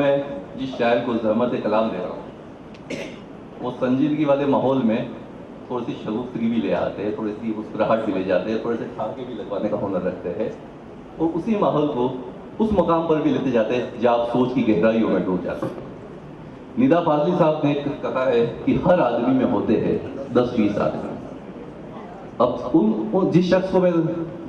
मैं जिस शायर को ज़हमत कलाम दे रहा हूँ वो संजीदगी वाले माहौल में थोड़ी सी शगुफ्तगी भी ले आते हैं, थोड़ी सी मुस्कुराहट भी ले जाते हैं, थोड़े से ठाके भी लगवाने का हुनर रखते हैं और उसी माहौल को उस मकाम पर भी लेते जाते हैं जहाँ आप सोच की गहराइयों में डूब जाते हैं। निदा फाजली साहब ने कहा है कि हर आदमी में होते हैं 10-20 आदमी। अब उन जिस शख्स को मैं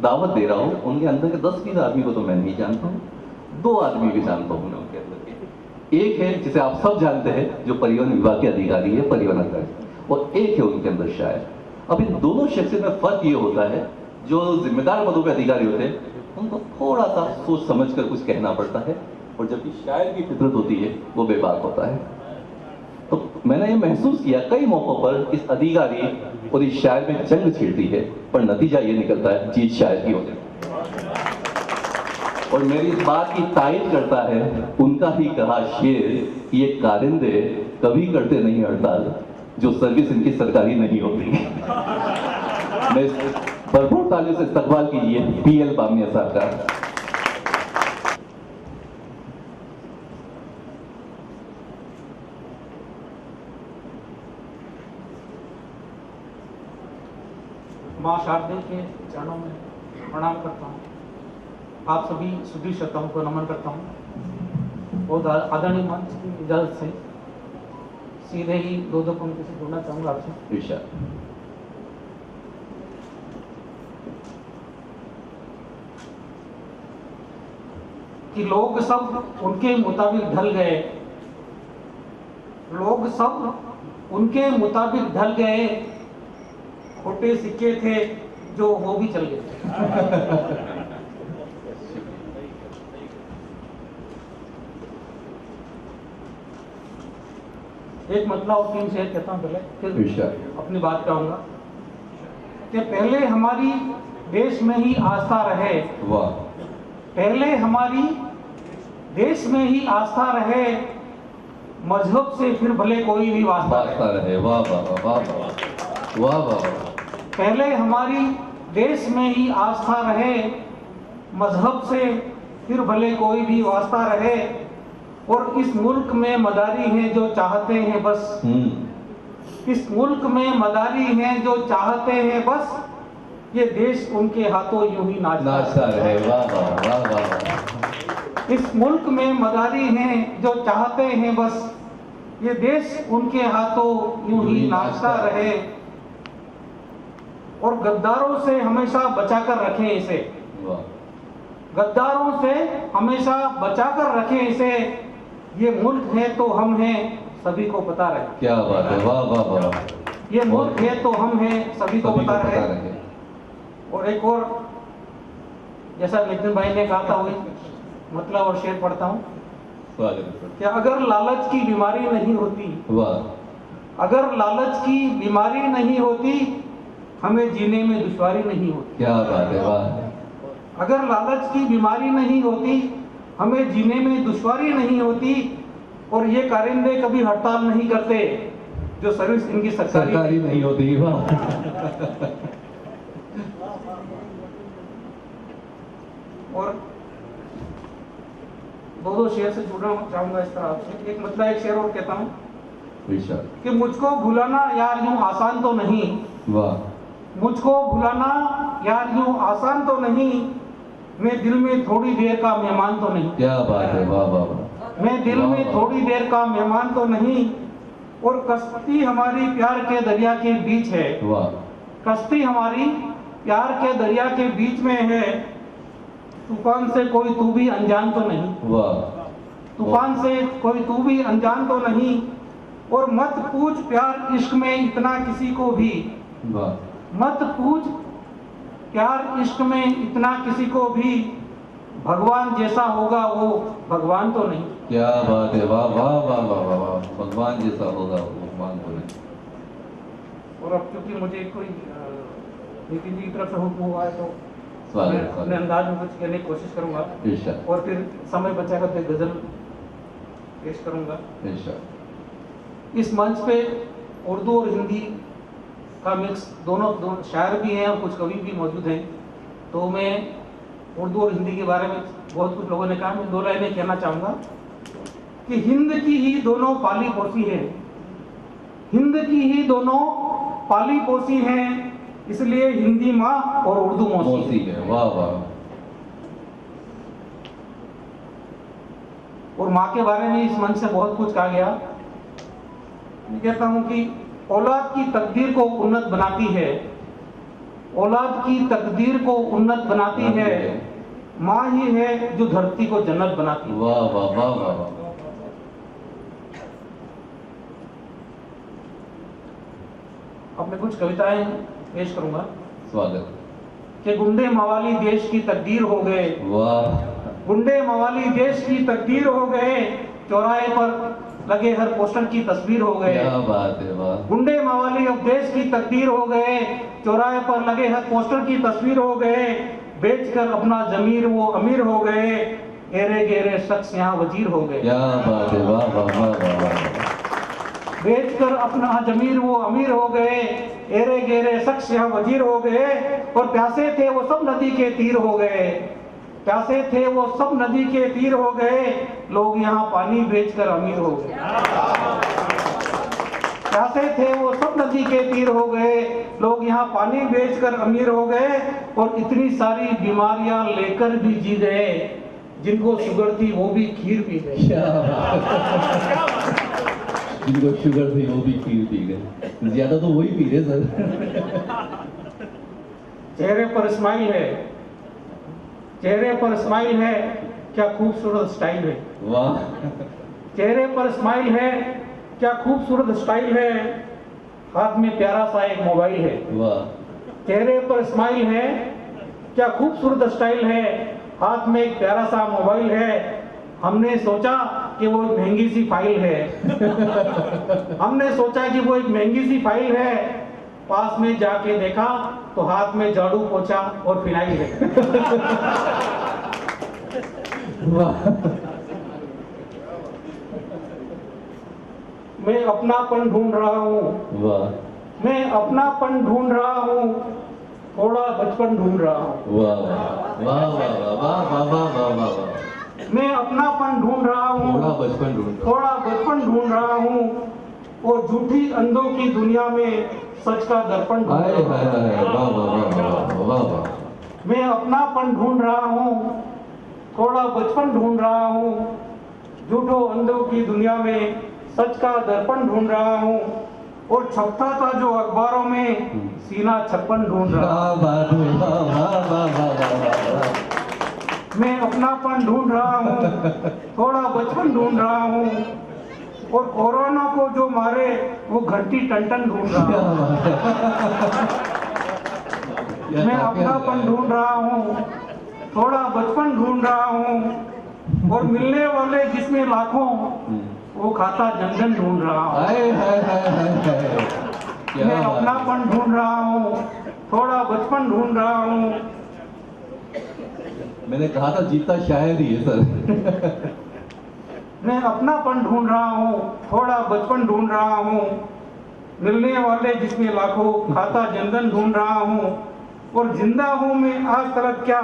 दावत दे रहा हूँ उनके अंदर के 10-20 आदमी को तो मैं नहीं जानता हूँ, 2 आदमी भी जानता हूँ उनके अंदर के। एक है जिसे आप सब जानते हैं जो परिवहन विभाग के अधिकारी है, परिवहन अधिकारी, और एक है उनके अंदर शायर। अब इन दोनों शख्सियत में फर्क ये होता है जो जिम्मेदार पदों पे अधिकारी होते हैं उनको थोड़ा सा सोच समझ कर कुछ कहना पड़ता है और जबकि शायर की फितरत होती है वो बेबाक होता है। तो मैंने ये महसूस किया कई मौकों पर इस अधिकारी और इस शायर में जंग छिड़ती है पर नतीजा ये निकलता है जीत शायर की होती है। और मेरी इस बात की तायद करता है उनका ही कहा शेर, ये कारिंदे कभी करते नहीं हड़ताल जो सर्विस इनकी सरकारी नहीं होती। मैं भरपूर तालियों से इस्तकबाल कीजिए PL बामिया साहब का। माँ शारदे के चरणों में प्रणाम करता हूँ। आप सभी सुधी श्रोताओं को नमन करता हूँ। बहुत आदरणीय मंच की इजाजत से सीधे ही दो पंक्ति से जुड़ना चाहूँगा आपसे। कि लोग सब उनके मुताबिक ढल गए, लोग सब उनके मुताबिक ढल गए, खोटे सिक्के थे जो वो भी चल गए। एक मतलब और 3 शेर कहता हूँ, पहले फिर अपनी बात कहूँगा कि पहले हमारी देश में ही आस्था रहे। वाह। पहले हमारी देश में ही आस्था रहे, मजहब से फिर भले कोई भी वास्ता रहे। वाह वाह वाह वाह वाह वाह। पहले हमारी देश में ही आस्था रहे, मजहब से फिर भले कोई भी वास्ता रहे, और इस मुल्क में मदारी हैं जो चाहते हैं बस, इस मुल्क में मदारी हैं जो चाहते हैं बस, ये देश उनके हाथों यूं ही नाचता रहे। वाह वाह वाह वाह। इस मुल्क में मदारी हैं जो चाहते हैं बस, ये देश उनके हाथों यूं ही नाचता रहे, और गद्दारों से हमेशा बचाकर रखें इसे। गद्दारों से हमेशा बचाकर रखें इसे, ये मुल्क है तो हम हैं सभी को पता रहे। क्या बात है। वाह वाह वाह। ये मुल्क है तो हम हैं सभी को पता रहे। और एक और जैसा नितिन भाई ने कहा था वही मतलब और शेर पढ़ता हूँ कि अगर लालच की बीमारी नहीं होती, वाह, अगर लालच की बीमारी नहीं होती हमें जीने में दुश्वारी नहीं होती। क्या बात है। वाह। अगर लालच की बीमारी नहीं होती हमें जीने में दुश्वारी नहीं होती, और ये कारिंदे कभी हड़ताल नहीं करते जो सर्विस इनकी सरकारी नहीं होती। वाह। और 2 शेर से जुड़ना चाहूंगा इस तरह से। एक मतलब एक शेर और कहता हूँ कि मुझको भुलाना यार यूं आसान तो नहीं। वाह। मुझको भुलाना यार यूं आसान तो नहीं, मैं दिल में थोड़ी देर का मेहमान तो नहीं। क्या बात है। वाह वाह वाह। मैं दिल में थोड़ी देर का मेहमान तो नहीं, और कश्ती हमारी प्यार के दरिया के बीच है। वाह। कश्ती हमारी प्यार के दरिया के बीच में है, तूफान से कोई तू भी अनजान तो नहीं। वाह। तूफान से कोई तू भी अनजान तो नहीं, और मत पूछ प्यार इश्क में इतना किसी को भी। वाह। मत पूछ प्यार इश्क में इतना किसी को भी, भगवान जैसा होगा वो भगवान तो नहीं। क्या बात है। वाह वाह वाह वाह वाह वाह। भगवान जैसा होगा वो भगवान तो नहीं। और अब क्योंकि मुझे कोई नितिन जी की तरफ से हुक्म हुआ है तो मैं स्वागत। अपने अंदाज में कुछ कहने की कोशिश करूंगा, और फिर समय बचाकर फिर गजल पेश करूंगा। इस मंच पे उर्दू और हिंदी का मिक्स दोनों शायर भी हैं और कुछ कवि भी मौजूद हैं, तो मैं उर्दू और हिंदी के बारे में बहुत कुछ लोगों ने कहा, मैं 2 लाइनें कहना चाहूँगा। कि हिंद की ही दोनों पाली पोसी है, हिंद की ही दोनों पाली पोसी हैं, इसलिए हिंदी माँ और उर्दू मौसी मौसी है। वाह वाह। और माँ के बारे में इस मंच से बहुत कुछ कहा गया। मैं कहता हूँ कि औलाद की तकदीर को उन्नत बनाती है, औलाद की तकदीर को उन्नत बनाती है, माँ ही है जो धरती को जन्नत बनाती है। वाह वाह वाह वाह वाह। अब मैं कुछ कविताएं पेश करूंगा। स्वागत। कि गुंडे मवाली देश की तकदीर हो गए, वाह। गुंडे मवाली देश की तकदीर हो गए, चौराहे पर लगे हर पोस्टर की तस्वीर हो गए। क्या बात है। वाह। गुंडे मवाली अब देश की तकदीर हो गए, चौराहे पर लगे हर पोस्टर की तस्वीर हो गए, बेचकर अपना जमीर वो अमीर हो गए, एरे गेरे शख्स यहाँ वजीर हो गए। क्या बात है। वाह वाह वाह वाह वाह। बेचकर अपना जमीर वो अमीर हो गए, एरे गेरे शख्स यहाँ वजीर हो गए, और प्यासे थे वो सब नदी के तीर हो गए, प्यासे थे वो सब नदी के तीर हो गए, लोग यहाँ पानी बेचकर अमीर हो गए। प्यासे थे वो सब नदी के तीर हो गए, लोग यहाँ पानी बेचकर अमीर हो गए, और इतनी सारी बीमारियां लेकर भी जी गए, जिनको शुगर थी वो भी खीर पी गए। जिनको शुगर थी वो भी खीर पी गए। ज्यादा तो वही पी रहे सर। चेहरे पर स्माइल है, चेहरे पर स्माइल है, क्या खूबसूरत स्टाइल है। वाह। चेहरे पर स्माइल है, क्या खूबसूरत स्टाइल है, हाथ में प्यारा सा एक मोबाइल है। वाह। चेहरे पर स्माइल है, क्या खूबसूरत स्टाइल है, हाथ में एक प्यारा सा मोबाइल है, हमने सोचा कि वो एक महंगी सी फाइल है। हमने सोचा कि वो एक महंगी सी फाइल है, पास में जाके देखा तो हाथ में झाड़ू पोछा और फिनाइल है। वाह। मैं अपनापन ढूंढ रहा हूँ, वाह मैं अपनापन ढूंढ रहा हूँ, थोड़ा बचपन ढूंढ रहा हूँ। वाह वाह वाह वाह वाह वाह वाह वाह वाह। मैं अपनापन ढूंढ रहा हूँ, थोड़ा बचपन ढूंढ रहा थोड़ा बचपन ढूंढ रहा हूँ, और झूठी अंधों की दुनिया में सच का दर्पण ढूंढ हाय रहा हाय हूँ। हाय। वाह वाह वाह वाह वाह। मैं अपनापन ढूंढ रहा हूँ, थोड़ा बचपन ढूंढ रहा हूँ, झूठों अंधों की दुनिया में सच का दर्पण ढूंढ रहा हूँ, और छपता था जो अखबारों में सीना छप्पन ढूंढ रहा हूँ। क्या बात है। वाह वाह वाह वाह वाह वाह। मैं अपनापन ढूंढ रहा हूँ, थोड़ा बचपन ढूंढ रहा हूँ, और कोरोना को जो मारे वो घंटी टन ढूंढ रहा क्या हूँ। बात है। मैं अपनापन ढूंढ रहा हूँ, थोड़ा बचपन ढूंढ रहा हूँ, और मिलने वाले जिसमें लाखों वो खाता जनधन ढूंढ रहा हूँ। हाय हाय हाय हाय हाय। क्या मैं बात है। अपनापन ढूंढ रहा हूँ, थोड़ा बचपन ढूंढ रहा हूँ। मैंने कहा था जीता शायद ही है सर। मैं अपनापन ढूंढ रहा हूँ, थोड़ा बचपन ढूंढ रहा हूँ, मिलने वाले जिसमें लाखों खाता जनधन ढूंढ रहा हूँ, और जिंदा हूँ मैं आज तक क्या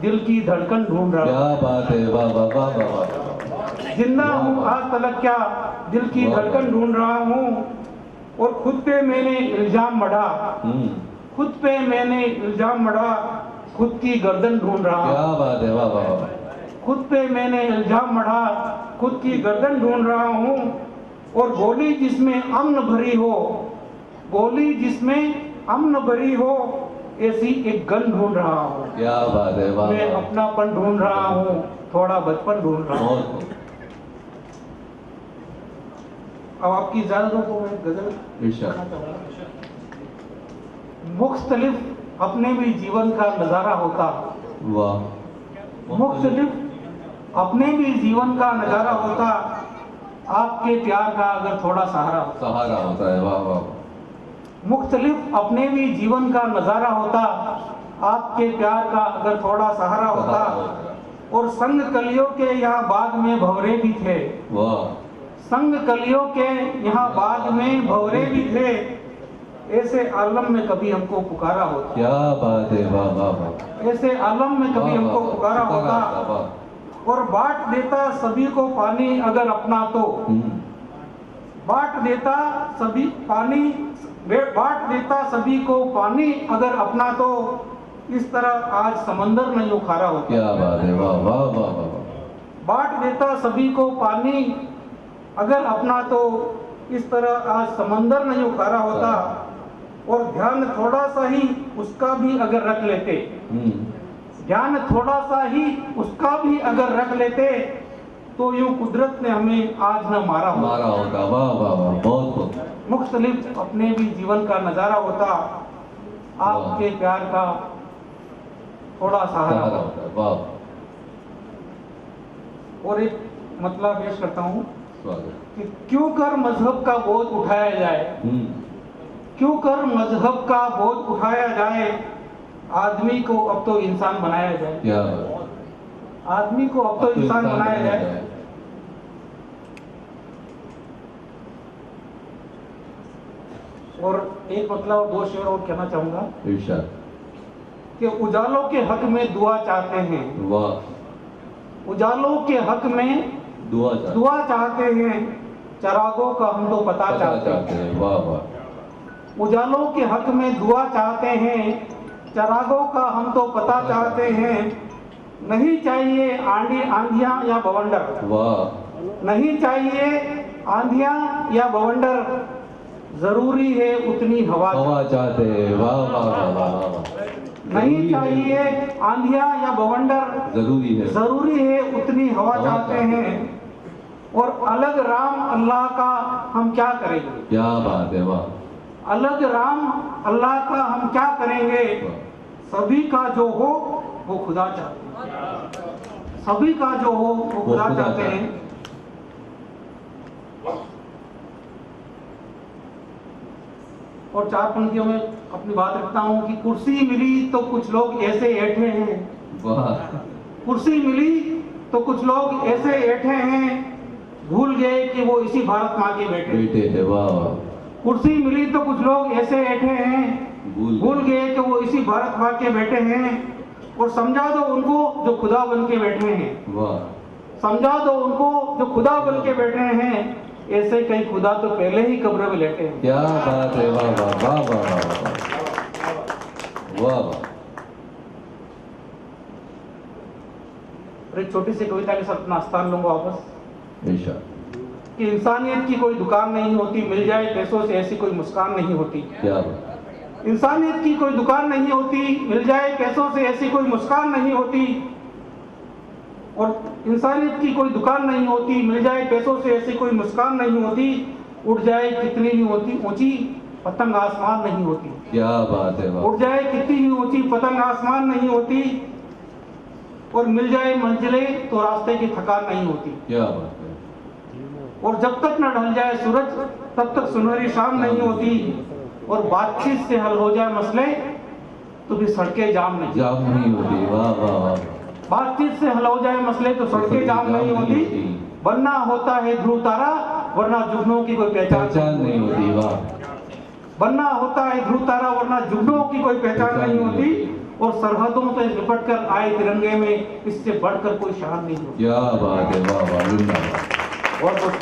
दिल की धड़कन ढूंढ रहा हूँ। क्या बात है। वाह वाह वाह वाह वाह। जिंदा हूँ आज तक क्या दिल की धड़कन ढूंढ रहा हूँ, और खुद पे मैंने इल्जाम मढ़ा, खुद पे मैंने इल्जाम मढ़ा, खुद की गर्दन ढूंढ रहा हूँ। क्या बात है। वाह वाह वाह। खुद पे मैंने इल्जाम मढ़ा, खुद की गर्दन ढूंढ रहा हूँ, और गोली जिसमें अमन भरी हो, गोली जिसमें अमन भरी हो, ऐसी एक गन ढूंढ रहा हूँ। क्या बात है। वाह मैं वाह। अपनापन ढूंढ रहा हूँ, थोड़ा बचपन ढूंढ रहा हूँ। और अब आपकी इजाजतों को मैं गजल इरशाद। मुख्तलिफ अपने भी जीवन का नजारा होता, वाह। मुख्तलिफ अपने भी जीवन का नजारा होता, आपके प्यार का अगर थोड़ा सहारा होता। सहारा होता है। वाह वाह। मुख्तलिफ अपने भी जीवन का नजारा होता, आपके प्यार का अगर थोड़ा सहारा होता, और संग कलियों के यहाँ बाग में भंवरे भी थे, वाह। संग कलियों के यहाँ बाग में भंवरे भी थे, ऐसे आलम में कभी हमको पुकारा होता। क्या बात है। वाह वाह वाह। ऐसे आलम में कभी हमको पुकारा होता, और बांट देता सभी को पानी अगर अपना तो, बांट देता सभी पानी, बांट देता सभी को पानी अगर अपना तो, इस तरह आज समंदर नहीं उखाड़ा होता। क्या बात है, वाह वाह वाह वाह। बांट देता सभी को पानी अगर अपना तो, इस तरह आज समंदर नहीं उखाड़ा होता। और ध्यान थोड़ा सा ही उसका भी अगर रख लेते, ध्यान थोड़ा सा ही उसका भी अगर रख लेते, तो यूं कुदरत ने हमें आज न मारा होता। वाह वाह वाह, बहुत बहुत। मुख्तलिफ अपने भी जीवन का नजारा होता, आपके प्यार का थोड़ा सहारा होता। वाह। और एक मतलब पेश करता हूँ स्वागत। कि क्यों कर मजहब का बोझ उठाया जाए, क्यों कर मजहब का बोझ उठाया जाए, आदमी को अब तो इंसान बनाया जाए। क्या आदमी को अब तो इंसान बनाया जाए। और एक मतलब दो शेर और कहना चाहूंगा कि उजालों के हक में दुआ चाहते हैं। वाह। उजालों के हक में दुआ चाहते हैं, चरागों का हम तो पता चाहते हैं। वाह वाह। उजालों के हक में दुआ चाहते हैं, चरागों का हम तो पता चाहते हैं। नहीं चाहिए आंधियां या बवंडर, वाह। नहीं चाहिए आंधियां या बवंडर, जरूरी है उतनी हवा चाहते हैं। वाह वाह वाह वाह। नहीं चाहिए आंधियां या बवंडर, जरूरी है उतनी हवा चाहते हैं। और अलग राम अल्लाह का हम क्या करेंगे। क्या बात है, वाह। अलग राम अल्लाह का हम क्या करेंगे, सभी का जो हो वो खुदा चाहते हैं, सभी का जो हो वो खुदा चाहते हैं। और चार पंक्तियों में अपनी बात रखता हूं कि कुर्सी मिली तो कुछ लोग ऐसे ऐठे हैं। वाह। कुर्सी मिली तो कुछ लोग ऐसे ऐठे हैं, भूल गए कि वो इसी भारत माँ के बेटे हैं। वाह। कुर्सी मिली तो कुछ लोग ऐसे ऐठे हैं, भूल गए कि वो इसी भारत माँ के बेटे हैं। और समझा दो उनको जो खुदा बन के बैठे हैं। वाह। समझा दो उनको जो खुदा बन के बैठे हैं, ऐसे कई खुदा तो पहले ही कब्र में लेटे हैं। क्या बात है, वाह वाह वाह वाह वाह वाह। एक छोटी सी कविता के साथ अपना स्थान लूंगा वापस। कि इंसानियत की कोई दुकान नहीं होती, मिल जाए पैसों से ऐसी कोई मुस्कान नहीं होती। क्या बात। इंसानियत की कोई दुकान नहीं होती, मिल जाए पैसों से ऐसी कोई मुस्कान नहीं होती। और इंसानियत की कोई दुकान नहीं होती, मिल जाए पैसों से ऐसी कोई मुस्कान नहीं होती। उड़ जाए कितनी ही ऊंची पतंग आसमान नहीं होती। क्या बात है, उड़ जाए कितनी ही ऊंची पतंग आसमान नहीं होती। और मिल जाए मंजिलें तो रास्ते की थकान नहीं होती। क्या बात है। और जब तक न ढल जाए सूरज तब तक सुनहरी शाम नहीं होती। और बातचीत से हल हो जाए मसले तो भी सड़कें जाम नहीं होती। वाह वाह वाह। बातचीत से हल हो जाए मसले तो सड़कें जाम नहीं होती। बनना होता है ध्रुव तारा, वरना जुगनों की कोई पहचान नहीं होती। वाह। बनना होता है ध्रुव तारा, वरना जुगनों की कोई पहचान नहीं होती। और सरहदों से लिपट कर आए तिरंगे में इससे बढ़कर कोई शान नहीं होती। क्या बात है, वाह वाह।